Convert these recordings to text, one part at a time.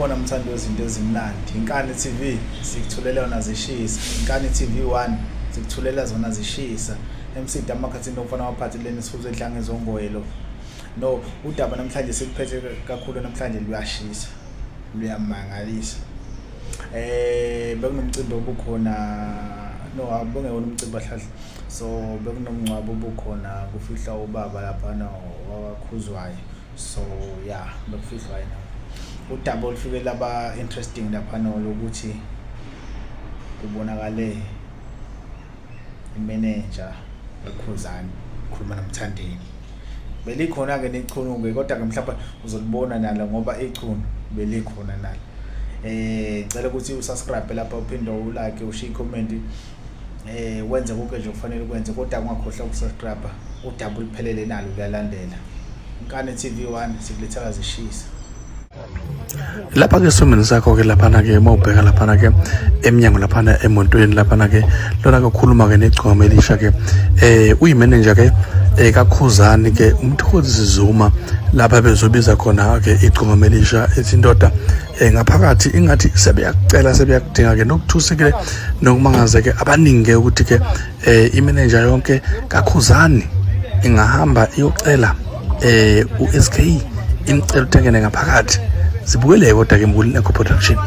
Sawubona mthandi wezinto ezimnandi. Inkani TV sikuthulela yona zishisa. Inkani TV 1 sikuthulela zona zishisa. MC Damakhathini ofana waphathi leni sifuze edlange ezongoyelo. No, udaba namhlanje sikuphethe kakhulu namhlanje luyashisa. Luyamangalisa. Bekunomcimbi obukhona no abongewona umcimbi ahlahla. So bekunomncwabo obukhona kufihla ubaba lapha wakhuzwayo. So yeah, bekufihla yena. Udaba olufike laba interesting lapha lokuthi kubonakale imanager ekhuzani khuluma nomthandeni. Belikhona ke nechununge kodwa ke mhlawumbe uzolibona nalo ngoba ichunu belikhona nalo. Ngicela ukuthi usubscribe lapha uphinde ulike ushiye comment wenze konke nje okufanele ukwenze kodwa ungakhohlwa ukusubscribe udaba uliphelele nalo uyalandela. Inkani TV 1 sikulethela zishisa. Lapha ke someni sakho ke lapha ke mawubheka lapha ke eminyango lapha emontweni lapha ke lona ukukhuluma ke negcoma elisha ke uyimanager ke kakhuzani ke Umthokozi Zuma lapha bezobiza khona ke igcoma elisha ethindoda ngaphakathi ingathi sebeyakudinga ke nokuthusekile nokumangaza ke abaningi ukuthi ke imanager yonke kakhuzani ingahamba iyocela uSK imicelo tengene ngaphakathi sibukele kodwa ke Mbuli Eco Production.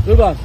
Rubas